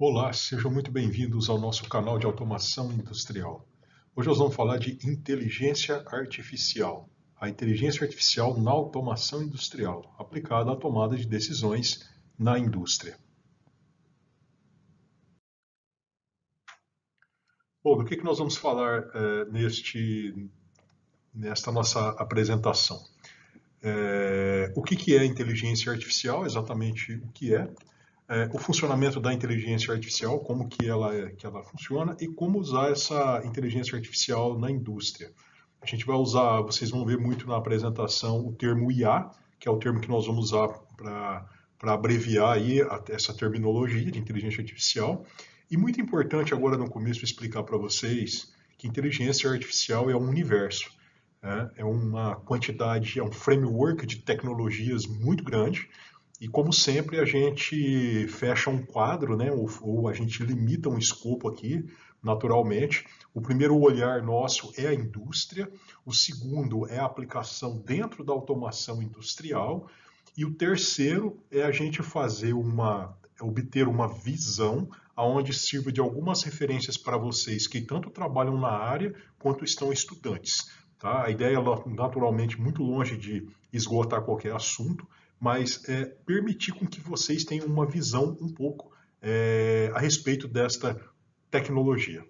Olá, sejam muito bem-vindos ao nosso canal de automação industrial. Hoje nós vamos falar de inteligência artificial. A inteligência artificial na automação industrial, aplicada à tomada de decisões na indústria. Bom, do que nós vamos falar nesta nossa apresentação? O que é inteligência artificial, exatamente o que é, o funcionamento da inteligência artificial, como que ela funciona e como usar essa inteligência artificial na indústria. A gente vai usar, vocês vão ver muito na apresentação o termo IA, que é o termo que nós vamos usar para abreviar aí essa terminologia de inteligência artificial. E muito importante agora no começo explicar para vocês que inteligência artificial é um universo, né? É uma quantidade, é um framework de tecnologias muito grande. E como sempre, a gente fecha um quadro, né, ou a gente limita um escopo aqui, naturalmente. O primeiro olhar nosso é a indústria, o segundo é a aplicação dentro da automação industrial, e o terceiro é a gente obter uma visão aonde sirva de algumas referências para vocês que tanto trabalham na área quanto estão estudantes. Tá? A ideia é naturalmente muito longe de esgotar qualquer assunto, mas permitir com que vocês tenham uma visão um pouco a respeito desta tecnologia.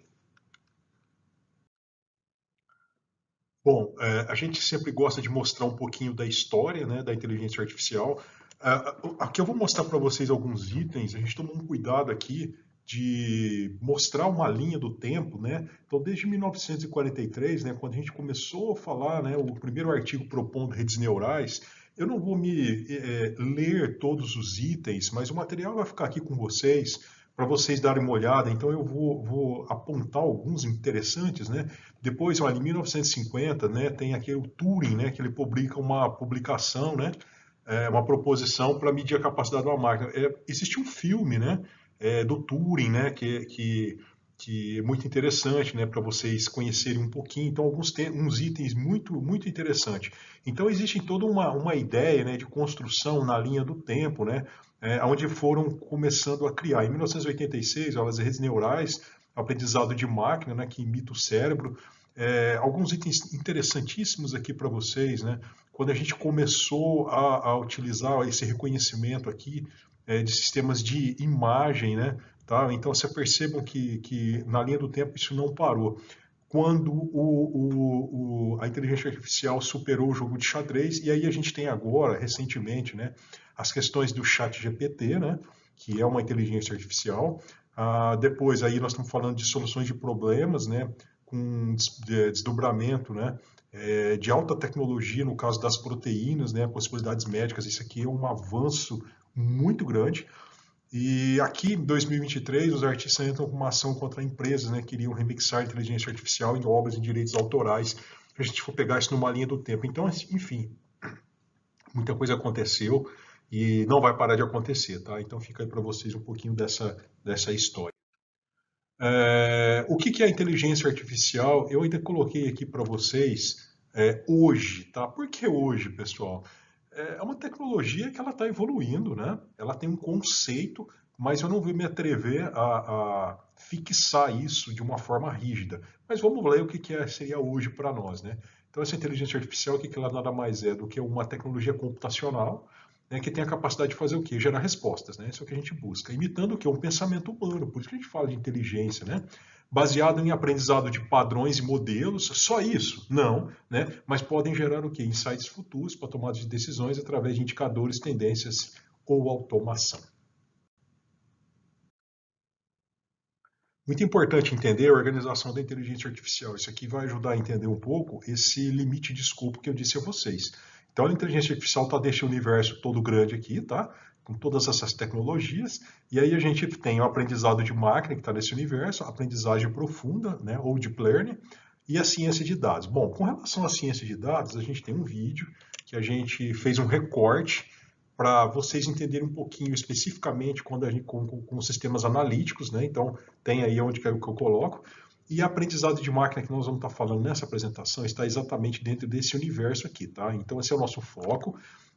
Bom, a gente sempre gosta de mostrar um pouquinho da história, né, da inteligência artificial. Aqui eu vou mostrar para vocês alguns itens. A gente tomou um cuidado aqui de mostrar uma linha do tempo, né? Então, desde 1943, né, quando a gente começou a falar, né, o primeiro artigo propondo redes neurais, eu não vou ler todos os itens, mas o material vai ficar aqui com vocês para vocês darem uma olhada. Então, eu vou apontar alguns interessantes, né? Depois, olha, em 1950, né, tem aquele o Turing, né, que ele publica uma publicação, né, uma proposição para medir a capacidade de uma máquina. Existe um filme, né, do Turing, né, que é muito interessante, né, para vocês conhecerem um pouquinho. Então, uns itens muito interessantes. Então, existe toda uma ideia, né, de construção na linha do tempo, né, onde foram começando a criar. Em 1986, as redes neurais, aprendizado de máquina, né, que imita o cérebro. Alguns itens interessantíssimos aqui para vocês, né? Quando a gente começou a utilizar esse reconhecimento aqui de sistemas de imagem, né? Tá? Então, você percebam que na linha do tempo isso não parou. Quando a inteligência artificial superou o jogo de xadrez, e aí a gente tem agora, recentemente, né, as questões do chat GPT, né, que é uma inteligência artificial. Depois aí nós estamos falando de soluções de problemas, né, com desdobramento, né, de alta tecnologia, no caso das proteínas, né, possibilidades médicas. Isso aqui é um avanço muito grande. E aqui, em 2023, os artistas entram com uma ação contra empresas, né, que queriam remixar a inteligência artificial em obras em direitos autorais. Se a gente for pegar isso numa linha do tempo. Então, enfim, muita coisa aconteceu e não vai parar de acontecer, tá? Então fica aí para vocês um pouquinho dessa história. O que é a inteligência artificial? Eu ainda coloquei aqui para vocês hoje, tá? Por que hoje, pessoal? É uma tecnologia que ela está evoluindo, né? Ela tem um conceito, mas eu não vou me atrever a fixar isso de uma forma rígida. Mas vamos ler o que seria hoje para nós, né? Então, essa inteligência artificial, o que ela nada mais é do que uma tecnologia computacional, né, que tem a capacidade de fazer o quê? Gerar respostas, né? Isso é o que a gente busca. Imitando o quê? Um pensamento humano. Por isso que a gente fala de inteligência, né? Baseado em aprendizado de padrões e modelos, só isso? Não, né? Mas podem gerar o quê? Insights futuros para tomada de decisões através de indicadores, tendências ou automação. Muito importante entender a organização da inteligência artificial. Isso aqui vai ajudar a entender um pouco esse limite de escopo que eu disse a vocês. Então, a inteligência artificial está desse universo todo grande aqui, tá? Com todas essas tecnologias. E aí a gente tem o aprendizado de máquina, que está nesse universo, a aprendizagem profunda, né, ou deep learning, e a ciência de dados. Bom, com relação à ciência de dados, a gente tem um vídeo que a gente fez um recorte para vocês entenderem um pouquinho especificamente quando a gente, com sistemas analíticos, né? Então, tem aí onde que eu coloco. E a aprendizado de máquina que nós vamos estar falando nessa apresentação está exatamente dentro desse universo aqui, tá? Então, esse é o nosso foco.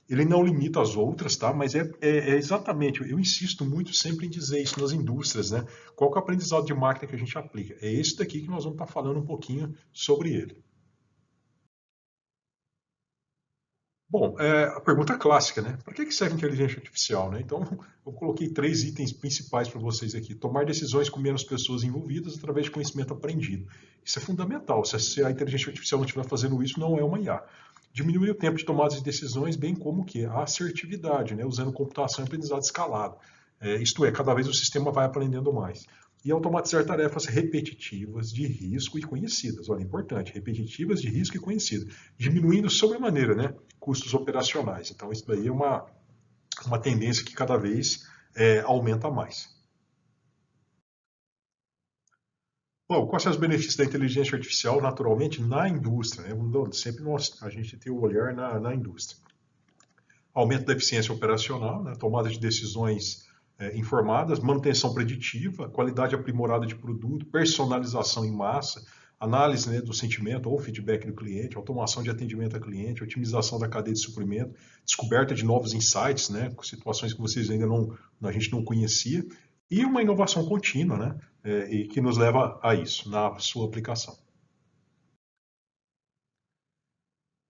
Ele não limita as outras, tá? Mas é exatamente, eu insisto muito sempre em dizer isso nas indústrias, né? Qual que é o aprendizado de máquina que a gente aplica? É esse daqui que nós vamos estar falando um pouquinho sobre ele. Bom, a pergunta clássica, né? Para que serve inteligência artificial, né? Então, eu coloquei 3 itens principais para vocês aqui. Tomar decisões com menos pessoas envolvidas através de conhecimento aprendido. Isso é fundamental. Se a inteligência artificial não estiver fazendo isso, não é uma IA. Diminuir o tempo de tomada de decisões, bem como o quê? A assertividade, né? Usando computação e aprendizado escalado. Isto é, cada vez o sistema vai aprendendo mais. E automatizar tarefas repetitivas, de risco e conhecidas. Olha, importante, repetitivas, de risco e conhecidas. Diminuindo sobremaneira, né? Custos operacionais. Então, isso daí é uma tendência que cada vez aumenta mais. Bom, quais são os benefícios da inteligência artificial, naturalmente, na indústria? Né? Sempre a gente tem o olhar na indústria. Aumento da eficiência operacional, né? Tomada de decisões informadas, manutenção preditiva, qualidade aprimorada de produto, personalização em massa, análise, né, do sentimento ou feedback do cliente, automação de atendimento a cliente, otimização da cadeia de suprimento, descoberta de novos insights, né, situações que vocês ainda não, a gente não conhecia, e uma inovação contínua, né, e que nos leva a isso na sua aplicação.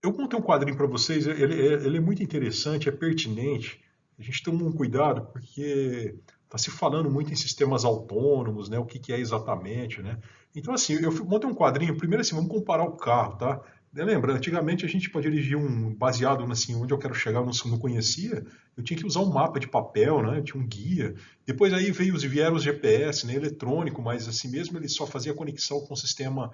Eu montei um quadrinho para vocês, ele é muito interessante, é pertinente. A gente toma um cuidado porque está se falando muito em sistemas autônomos, né? O que é exatamente, né? Então, assim, eu montei um quadrinho, primeiro assim, vamos comparar o carro, tá? Lembra, antigamente a gente para dirigir baseado assim, onde eu quero chegar, eu não conhecia, eu tinha que usar um mapa de papel, né? Tinha um guia. Depois aí vieram os GPS, né? Eletrônico, mas assim mesmo ele só fazia conexão com o sistema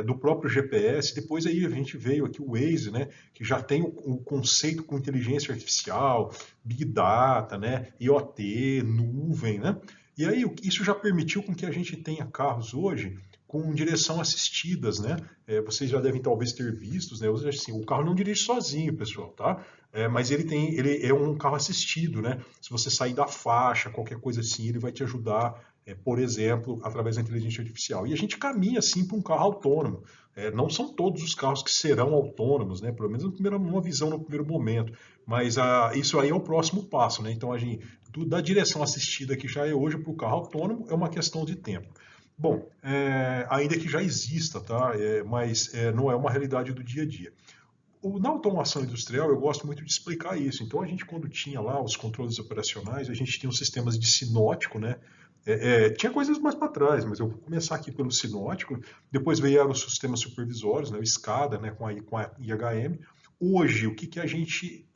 do próprio GPS. Depois aí a gente veio aqui o Waze, né, que já tem o conceito com inteligência artificial, Big Data, né, IoT, nuvem, né? E aí isso já permitiu com que a gente tenha carros hoje com direção assistidas, né? Vocês já devem talvez ter vistos, né? Hoje, assim, o carro não dirige sozinho, pessoal, tá? Mas ele é um carro assistido, né? Se você sair da faixa, qualquer coisa assim, ele vai te ajudar, por exemplo, através da inteligência artificial. E a gente caminha assim para um carro autônomo. Não são todos os carros que serão autônomos, né? Pelo menos uma visão no primeiro momento. Mas isso aí é o próximo passo, né? Então a gente da direção assistida que já é hoje para o carro autônomo é uma questão de tempo. Bom, ainda que já exista, tá? Mas não é uma realidade do dia a dia. Na automação industrial, eu gosto muito de explicar isso. Então, a gente, quando tinha lá os controles operacionais, a gente tinha os sistemas de sinótico, né? Tinha coisas mais para trás, mas eu vou começar aqui pelo sinótico. Depois vieram os sistemas supervisórios, né? O SCADA, né? Com a IHM. Hoje, o que, que a gente.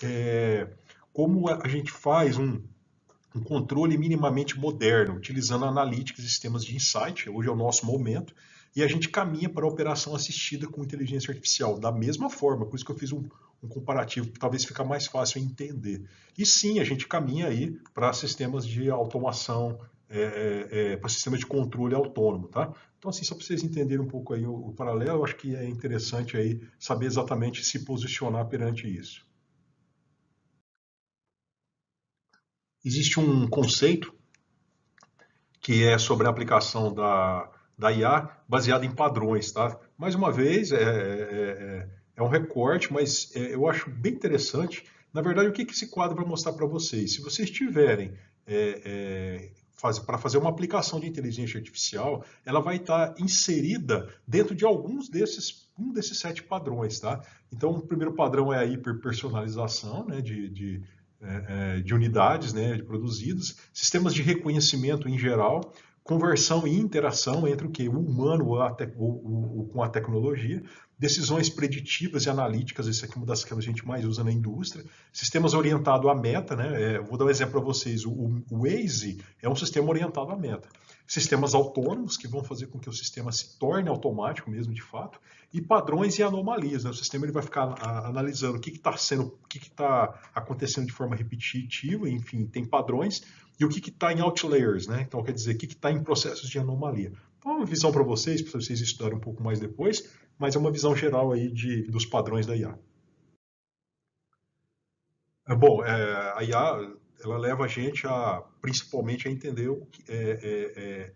Como a gente faz um controle minimamente moderno, utilizando analytics e sistemas de insight, hoje é o nosso momento, e a gente caminha para a operação assistida com inteligência artificial, da mesma forma, por isso que eu fiz um comparativo, que talvez fica mais fácil entender. E sim, a gente caminha aí para sistemas de automação, para sistemas de controle autônomo, tá? Então, assim, só para vocês entenderem um pouco aí o paralelo, eu acho que é interessante aí saber exatamente se posicionar perante isso. Existe um conceito que é sobre a aplicação da IA baseada em padrões, tá? Mais uma vez, é um recorte, mas eu acho bem interessante. Na verdade, o que esse quadro vai mostrar para vocês? Se vocês tiverem para fazer uma aplicação de inteligência artificial, ela vai estar inserida dentro de um desses 7 padrões, tá? Então, o primeiro padrão é a hiperpersonalização, né, de unidades, né, de produzidas, sistemas de reconhecimento em geral, conversão e interação entre o que? O humano com a tecnologia, decisões preditivas e analíticas, isso aqui é uma das que a gente mais usa na indústria, sistemas orientados à meta, né? Vou dar um exemplo para vocês, o Waze é um sistema orientado à meta. Sistemas autônomos, que vão fazer com que o sistema se torne automático mesmo, de fato, e padrões e anomalias. Né? O sistema ele vai ficar analisando o que está acontecendo de forma repetitiva, enfim, tem padrões, e o que está em outliers, né? Então, quer dizer, o que está em processos de anomalia. Então, é uma visão para vocês estudarem um pouco mais depois, mas é uma visão geral aí dos padrões da IA. Bom, a IA ela leva a gente principalmente a entender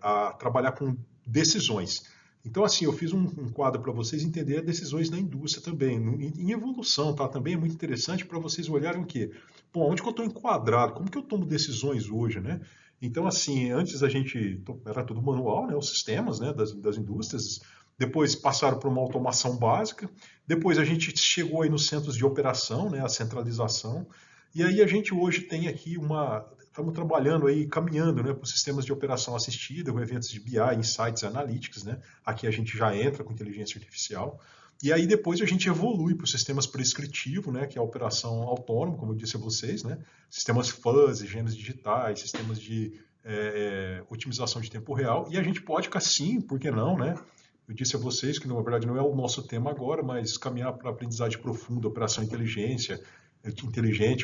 a trabalhar com decisões. Então, assim, eu fiz um quadro para vocês entenderem decisões da indústria também, em evolução, tá? Também é muito interessante para vocês olharem o quê? Bom, onde que eu estou enquadrado? Como que eu tomo decisões hoje, né? Então, assim, antes a gente era tudo manual, né? Os sistemas, né? Das indústrias. Depois passaram por uma automação básica. Depois a gente chegou aí nos centros de operação, né? A centralização. E aí a gente hoje tem aqui estamos trabalhando aí, caminhando, né? Para os sistemas de operação assistida, com eventos de BI, Insights, Analytics, né? Aqui a gente já entra com inteligência artificial. E aí depois a gente evolui para os sistemas prescritivos, né, que é a operação autônoma, como eu disse a vocês, né, sistemas fuzzy, gêmeos digitais, sistemas de otimização de tempo real. E a gente pode, sim, por que não, né? Eu disse a vocês que, na verdade, não é o nosso tema agora, mas caminhar para aprendizagem profunda, operação inteligente,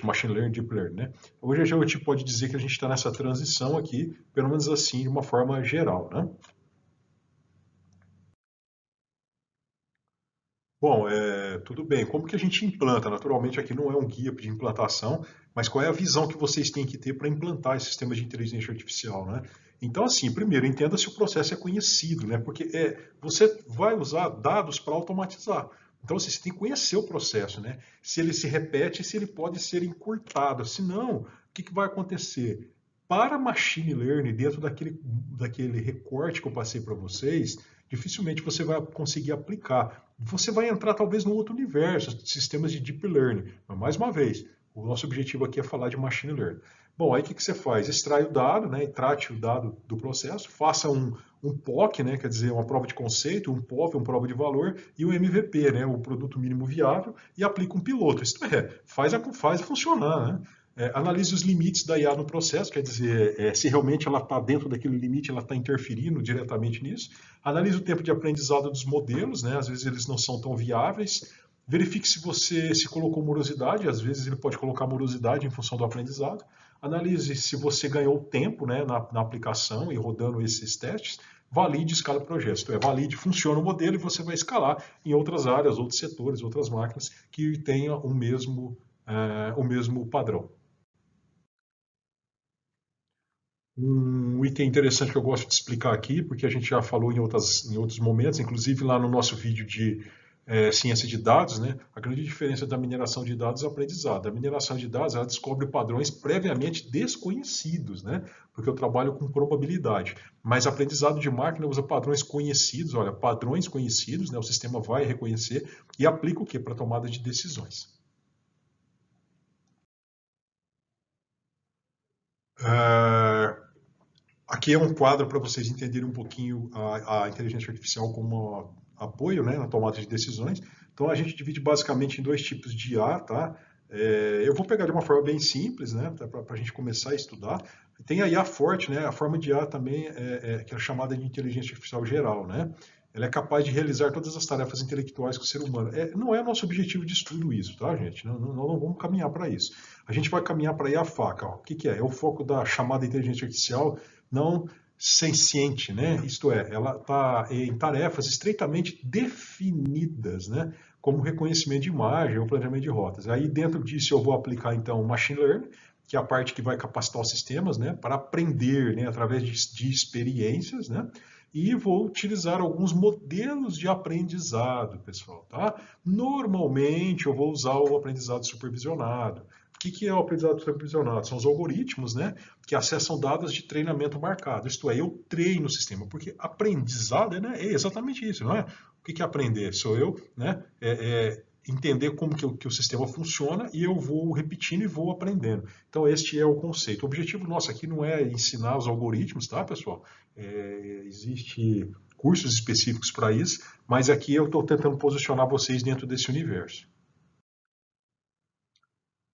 machine learning, deep learning, né? Hoje a gente pode dizer que a gente está nessa transição aqui, pelo menos assim, de uma forma geral, né? Bom, tudo bem. Como que a gente implanta? Naturalmente, aqui não é um guia de implantação, mas qual é a visão que vocês têm que ter para implantar esse sistema de inteligência artificial, né? Então, assim, primeiro, entenda se o processo é conhecido, né? Porque você vai usar dados para automatizar. Então, assim, você tem que conhecer o processo, né? Se ele se repete, se ele pode ser encurtado. Se não, o que vai acontecer? Para machine learning, dentro daquele recorte que eu passei para vocês, dificilmente você vai conseguir aplicar. Você vai entrar talvez num outro universo, sistemas de deep learning. Mas, mais uma vez, o nosso objetivo aqui é falar de machine learning. Bom, aí o que você faz? Extrai o dado, né, e trate o dado do processo, faça um POC, né, quer dizer, uma prova de conceito, um POV, uma prova de valor, e o MVP, né, o produto mínimo viável, e aplica um piloto. Isto faz funcionar, né? Analise os limites da IA no processo, quer dizer, se realmente ela está dentro daquele limite, ela está interferindo diretamente nisso. Analise o tempo de aprendizado dos modelos, né? Às vezes eles não são tão viáveis. Verifique se você se colocou morosidade, às vezes ele pode colocar morosidade em função do aprendizado. Analise se você ganhou tempo, né, na aplicação e rodando esses testes. Valide e escala projetos. Então, valide, funciona o modelo e você vai escalar em outras áreas, outros setores, outras máquinas que tenham o mesmo padrão. Um item interessante que eu gosto de explicar aqui, porque a gente já falou em outros momentos, inclusive lá no nosso vídeo de ciência de dados, né? A grande diferença da mineração de dados é o aprendizado. A mineração de dados, ela descobre padrões previamente desconhecidos, né? Porque eu trabalho com probabilidade. Mas aprendizado de máquina usa padrões conhecidos, olha, padrões conhecidos, né? O sistema vai reconhecer e aplica o quê? Para tomada de decisões. Uh, Aqui é um quadro para vocês entenderem um pouquinho a inteligência artificial como apoio, né, na tomada de decisões. Então a gente divide basicamente em dois tipos de IA, tá? Eu vou pegar de uma forma bem simples, né, para a gente começar a estudar. Tem a IA forte, né? A forma de IA também que é chamada de inteligência artificial geral, né? Ela é capaz de realizar todas as tarefas intelectuais que o ser humano. Não é nosso objetivo de estudo isso, tá, gente? Não vamos caminhar para isso. A gente vai caminhar para a IA faca. Ó. O que é? É o foco da chamada inteligência artificial não senciente, né? Isto é, ela está em tarefas estreitamente definidas, né? Como reconhecimento de imagem ou planejamento de rotas. Aí dentro disso eu vou aplicar então o machine learning, que é a parte que vai capacitar os sistemas, né, para aprender, né, através de experiências, né? E vou utilizar alguns modelos de aprendizado, pessoal, tá? Normalmente eu vou usar o aprendizado supervisionado. O que é o aprendizado supervisionado? São os algoritmos, né, que acessam dados de treinamento marcado. Isto é, eu treino o sistema, porque aprendizado é exatamente isso, não é? O que é aprender? Sou eu, né, entender como que o sistema funciona e eu vou repetindo e vou aprendendo. Então, este é o conceito. O objetivo nosso aqui não é ensinar os algoritmos, tá, pessoal? Existe cursos específicos para isso, mas aqui eu estou tentando posicionar vocês dentro desse universo.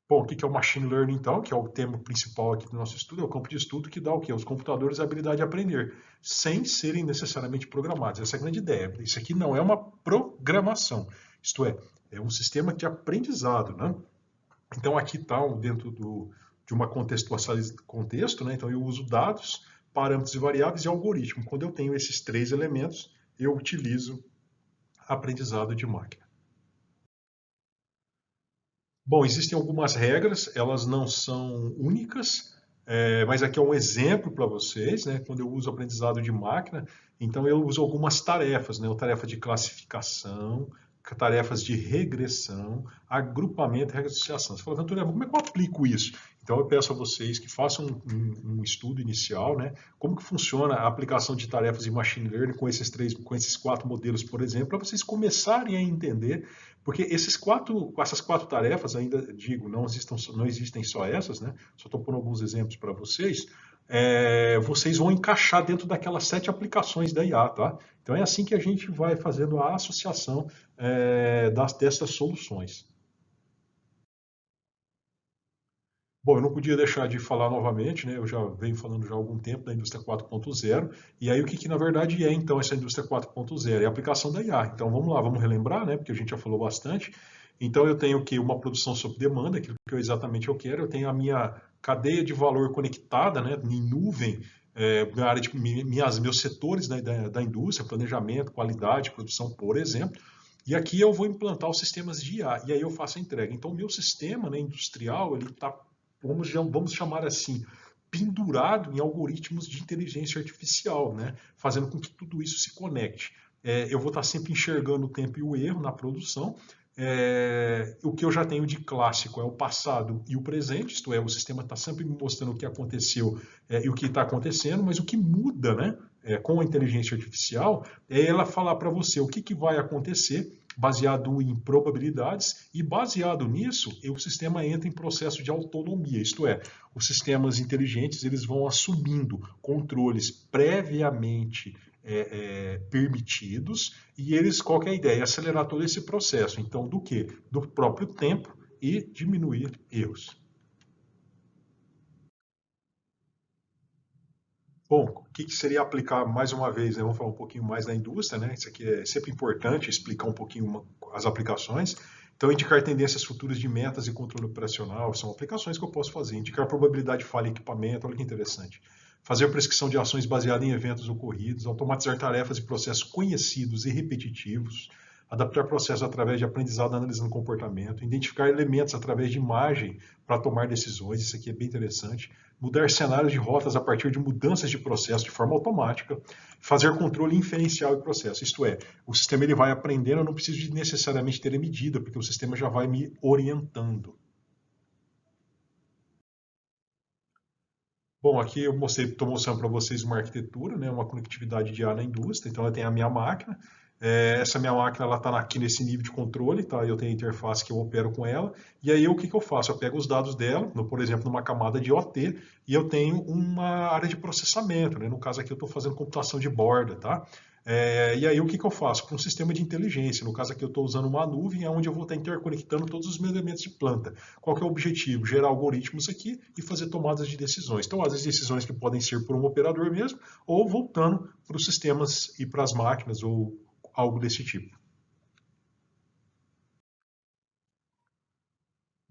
Bom, o que é o Machine Learning, então, que é o tema principal aqui do nosso estudo, é o campo de estudo que dá o quê? Aos computadores a habilidade de aprender, sem serem necessariamente programados. Essa é a grande ideia. Isso aqui não é uma programação, isto é um sistema de aprendizado, né? Então, aqui está dentro de uma contexto, né? Então, eu uso dados, parâmetros e variáveis e algoritmo. Quando eu tenho esses três elementos, eu utilizo aprendizado de máquina. Bom, existem algumas regras, elas não são únicas. Mas aqui é um exemplo para vocês, né? Quando eu uso aprendizado de máquina, então eu uso algumas tarefas, né? Tarefa de classificação, tarefas de regressão, agrupamento e associação. Você fala, Ventura, como é que eu aplico isso? Então eu peço a vocês que façam um estudo inicial, né? Como que funciona a aplicação de tarefas de machine learning com esses quatro modelos, por exemplo, para vocês começarem a entender, porque essas quatro tarefas, ainda digo, não existem só essas, né? Só estou pondo alguns exemplos para vocês. Vocês vão encaixar dentro daquelas 7 aplicações da IA, tá? Então é assim que a gente vai fazendo a associação dessas soluções. Bom, eu não podia deixar de falar novamente, né? Eu já venho falando já há algum tempo da indústria 4.0, e aí o que na verdade é então essa indústria 4.0? É a aplicação da IA. Então vamos lá, vamos relembrar, né? Porque a gente já falou bastante. Então eu tenho que uma produção sob demanda, aquilo que exatamente eu quero, eu tenho a minha cadeia de valor conectada, né? Em nuvem, na área de meus setores, né, da indústria, planejamento, qualidade, produção, por exemplo. E aqui eu vou implantar os sistemas de IA, e aí eu faço a entrega. Então, o meu sistema, né, industrial, ele está, vamos chamar assim, pendurado em algoritmos de inteligência artificial, né, fazendo com que tudo isso se conecte. Eu vou estar sempre enxergando o tempo e o erro na produção. O que eu já tenho de clássico é o passado e o presente, isto é, o sistema está sempre me mostrando o que aconteceu e o que está acontecendo, mas o que muda, né, com a inteligência artificial é ela falar para você o que vai acontecer baseado em probabilidades e baseado nisso o sistema entra em processo de autonomia, isto é, os sistemas inteligentes eles vão assumindo controles previamente permitidos e eles, qual que é a ideia? Acelerar todo esse processo. Então, do que? Do próprio tempo e diminuir erros. Bom, o que seria aplicar mais uma vez, né? Vamos falar um pouquinho mais da indústria, né? Isso aqui é sempre importante explicar um pouquinho as aplicações. Então, indicar tendências futuras de metas e controle operacional são aplicações que eu posso fazer. Indicar probabilidade de falha em equipamento, olha que interessante. Fazer prescrição de ações baseada em eventos ocorridos, automatizar tarefas e processos conhecidos e repetitivos, adaptar processos através de aprendizado analisando comportamento, identificar elementos através de imagem para tomar decisões, isso aqui é bem interessante, mudar cenários de rotas a partir de mudanças de processo de forma automática, fazer controle inferencial de processo, isto é, o sistema ele vai aprendendo, eu não preciso de necessariamente ter medida, porque o sistema já vai me orientando. Bom, aqui eu estou mostrando para vocês uma arquitetura, né, uma conectividade de IA na indústria. Então, eu tenho a minha máquina. Essa minha máquina ela está aqui nesse nível de controle, tá? Eu tenho a interface que eu opero com ela. E aí, o que eu faço? Eu pego os dados dela, por exemplo, numa camada de OT, e eu tenho uma área de processamento, né? No caso aqui, eu estou fazendo computação de borda, tá? E aí, o que eu faço? Para um sistema de inteligência. No caso aqui, eu estou usando uma nuvem, onde eu vou estar interconectando todos os meus elementos de planta. Qual que é o objetivo? Gerar algoritmos aqui e fazer tomadas de decisões. Então, as decisões que podem ser por um operador mesmo, ou voltando para os sistemas e para as máquinas, ou algo desse tipo.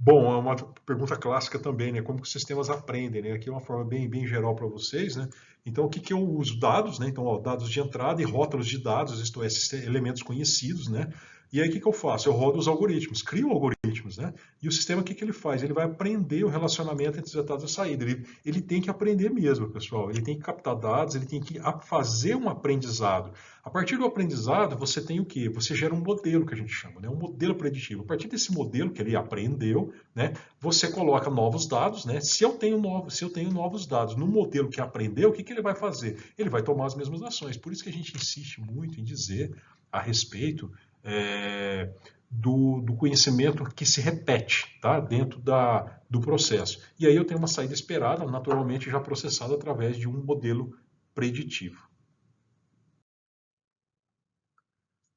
Bom, é uma pergunta clássica também, né? Como que os sistemas aprendem, né? Aqui é uma forma bem geral para vocês, né? Então, o que eu uso? Dados, né? Então, ó, dados de entrada e rótulos de dados, isto é, esses elementos conhecidos, né? E aí, o que eu faço? Eu rodo os algoritmos, crio algoritmos, né? E o sistema, o que ele faz? Ele vai aprender o relacionamento entre os entradas e a saída. Ele tem que aprender mesmo, pessoal. Ele tem que captar dados, ele tem que fazer um aprendizado. A partir do aprendizado, você tem o quê? Você gera um modelo, que a gente chama, né? Um modelo preditivo. A partir desse modelo que ele aprendeu, né? Você coloca novos dados, né? Se eu tenho novos dados no modelo que aprendeu, o que ele vai fazer? Ele vai tomar as mesmas ações. Por isso que a gente insiste muito em dizer a respeito do conhecimento que se repete, tá? Dentro do processo. E aí eu tenho uma saída esperada, naturalmente já processada através de um modelo preditivo.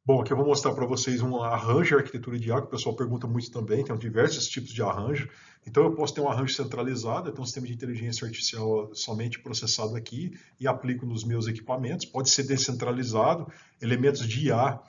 Bom, aqui eu vou mostrar para vocês um arranjo de arquitetura de IA, que o pessoal pergunta muito também, tem diversos tipos de arranjo. Então eu posso ter um arranjo centralizado, eu tenho um sistema de inteligência artificial somente processado aqui e aplico nos meus equipamentos. Pode ser descentralizado, elementos de IA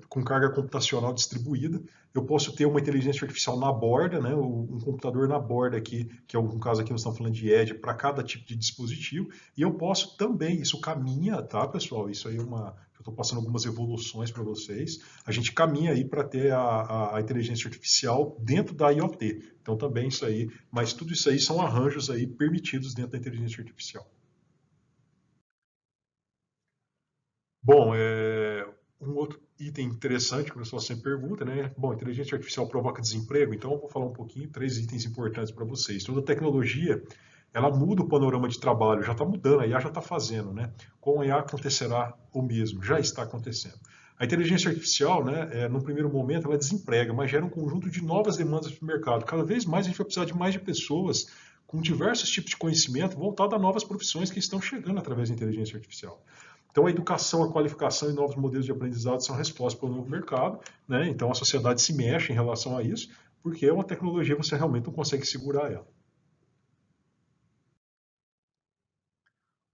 com carga computacional distribuída. Eu posso ter uma inteligência artificial na borda, né, um computador na borda aqui, que é no caso aqui nós estamos falando de edge, para cada tipo de dispositivo. E eu posso também, isso caminha, tá, pessoal? Isso aí é uma estou passando algumas evoluções para vocês. A gente caminha aí para ter a inteligência artificial dentro da IoT. Então também isso aí, mas tudo isso aí são arranjos aí permitidos dentro da inteligência artificial. Bom, um outro item interessante que o pessoal sempre pergunta, né? Bom, inteligência artificial provoca desemprego, então eu vou falar um pouquinho, três itens importantes para vocês. Toda tecnologia, ela muda o panorama de trabalho, já está mudando, a IA já está fazendo, né? Com a IA acontecerá o mesmo, já está acontecendo. A inteligência artificial, né, no primeiro momento, ela desemprega, mas gera um conjunto de novas demandas para o mercado. Cada vez mais a gente vai precisar de mais de pessoas com diversos tipos de conhecimento voltado a novas profissões que estão chegando através da inteligência artificial. Então, a educação, a qualificação e novos modelos de aprendizado são respostas para o novo mercado, né? Então, a sociedade se mexe em relação a isso, porque é uma tecnologia que você realmente não consegue segurar ela.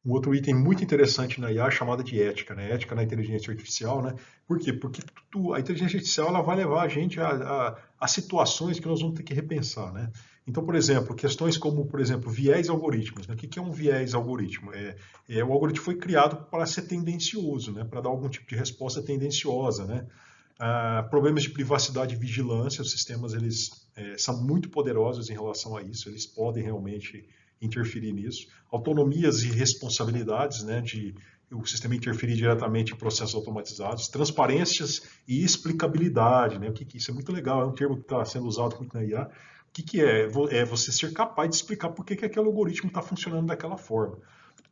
Um outro item muito interessante na IA é chamada de ética, né? Ética na inteligência artificial, né? Por quê? Porque a inteligência artificial ela vai levar a gente a situações que nós vamos ter que repensar, né? Então, por exemplo, questões como, por exemplo, viés algoritmos. Né? O que é um viés algoritmo? O algoritmo foi criado para ser tendencioso, né? Para dar algum tipo de resposta tendenciosa, né? Problemas de privacidade e vigilância, os sistemas eles são muito poderosos em relação a isso, eles podem realmente interferir nisso. Autonomias e responsabilidades, né, de o sistema interferir diretamente em processos automatizados, transparências e explicabilidade, né, isso é muito legal, é um termo que está sendo usado muito na IA. O que é? É você ser capaz de explicar por que aquele algoritmo está funcionando daquela forma.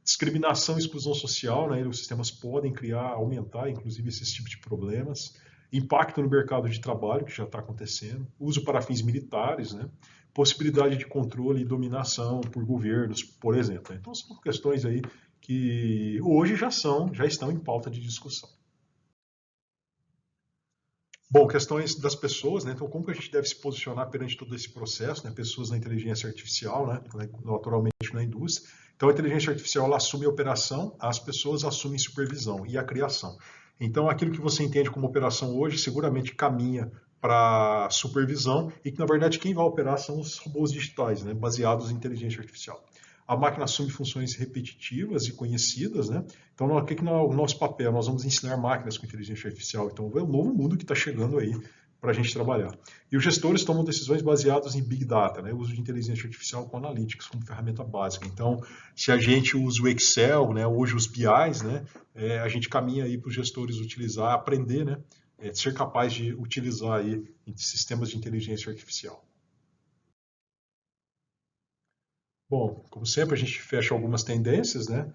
Discriminação e exclusão social, né, os sistemas podem criar, aumentar, inclusive, esses tipos de problemas. Impacto no mercado de trabalho, que já está acontecendo. Uso para fins militares, né, possibilidade de controle e dominação por governos, por exemplo. Então, são questões aí que hoje já estão em pauta de discussão. Bom, questões das pessoas, né? Então, como que a gente deve se posicionar perante todo esse processo, né? Pessoas na inteligência artificial, né? Naturalmente na indústria. Então, a inteligência artificial ela assume a operação, as pessoas assumem supervisão e a criação. Então, aquilo que você entende como operação hoje, seguramente caminha para supervisão e que, na verdade, quem vai operar são os robôs digitais, né? Baseados em inteligência artificial. A máquina assume funções repetitivas e conhecidas, né? Então, o que é o nosso papel? Nós vamos ensinar máquinas com inteligência artificial. Então, é um novo mundo que está chegando aí para a gente trabalhar. E os gestores tomam decisões baseadas em Big Data, né? O uso de inteligência artificial com Analytics como ferramenta básica. Então, se a gente usa o Excel, né? Hoje os BIs, né? A gente caminha aí para os gestores utilizar, aprender, né? Ser capaz de utilizar aí sistemas de inteligência artificial. Bom, como sempre, a gente fecha algumas tendências, né,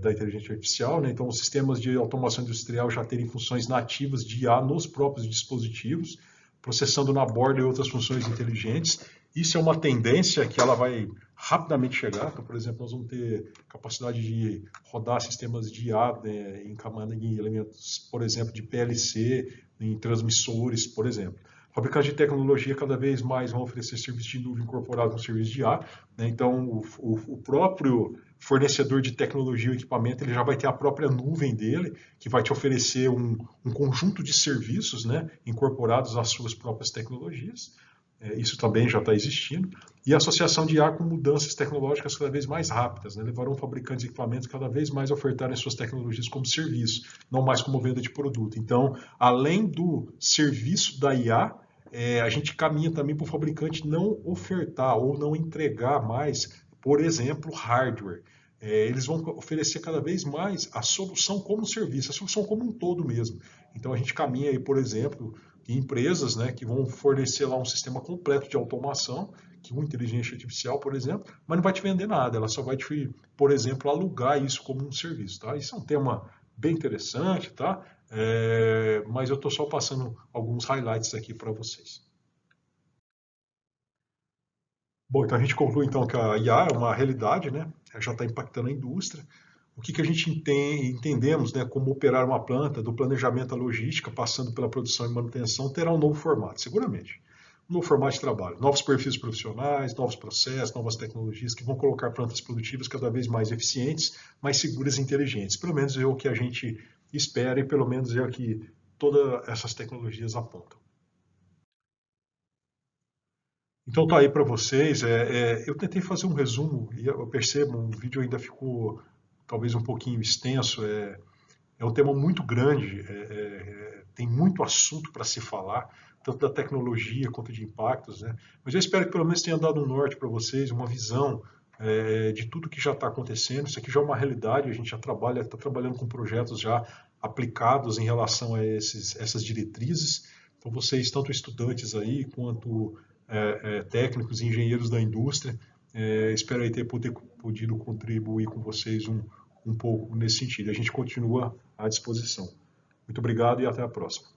da inteligência artificial, né? Então, os sistemas de automação industrial já terem funções nativas de IA nos próprios dispositivos, processando na borda e outras funções inteligentes. Isso é uma tendência que ela vai rapidamente chegar. Então, por exemplo, nós vamos ter capacidade de rodar sistemas de IA, né, em elementos, por exemplo, de PLC, em transmissores, por exemplo. Fabricantes de tecnologia cada vez mais vão oferecer serviço de nuvem incorporado com serviço de IA, né? Então, o próprio fornecedor de tecnologia e equipamento ele já vai ter a própria nuvem dele, que vai te oferecer um conjunto de serviços, né, incorporados às suas próprias tecnologias. Isso também já está existindo. E a associação de IA com mudanças tecnológicas cada vez mais rápidas, né, levarão fabricantes de equipamentos cada vez mais a ofertarem suas tecnologias como serviço, não mais como venda de produto. Então, além do serviço da IA, a gente caminha também para o fabricante não ofertar ou não entregar mais, por exemplo, hardware. Eles vão oferecer cada vez mais a solução como serviço, a solução como um todo mesmo. Então a gente caminha aí, por exemplo, em empresas, né, que vão fornecer lá um sistema completo de automação, que uma inteligência artificial, por exemplo, mas não vai te vender nada, ela só vai te, por exemplo, alugar isso como um serviço, tá? Isso é um tema bem interessante, tá? Mas eu estou só passando alguns highlights aqui para vocês. Bom, então a gente conclui então que a IA é uma realidade, né? Ela já está impactando a indústria. O que a gente entendemos, né, como operar uma planta, do planejamento à logística, passando pela produção e manutenção, terá um novo formato, seguramente. Um novo formato de trabalho, novos perfis profissionais, novos processos, novas tecnologias que vão colocar plantas produtivas cada vez mais eficientes, mais seguras e inteligentes. Pelo menos é o que a gente espera e pelo menos é o que todas essas tecnologias apontam. Então tá aí para vocês. Eu tentei fazer um resumo e eu percebo, o vídeo ainda ficou talvez um pouquinho extenso. É um tema muito grande, tem muito assunto para se falar, tanto da tecnologia quanto de impactos, né? Mas eu espero que pelo menos tenha dado um norte para vocês, uma visão de tudo que já está acontecendo. Isso aqui já é uma realidade, a gente já trabalha, está trabalhando com projetos já aplicados em relação a essas diretrizes. Então vocês, tanto estudantes aí, quanto técnicos e engenheiros da indústria, espero aí ter podido contribuir com vocês um pouco nesse sentido. A gente continua à disposição. Muito obrigado e até a próxima.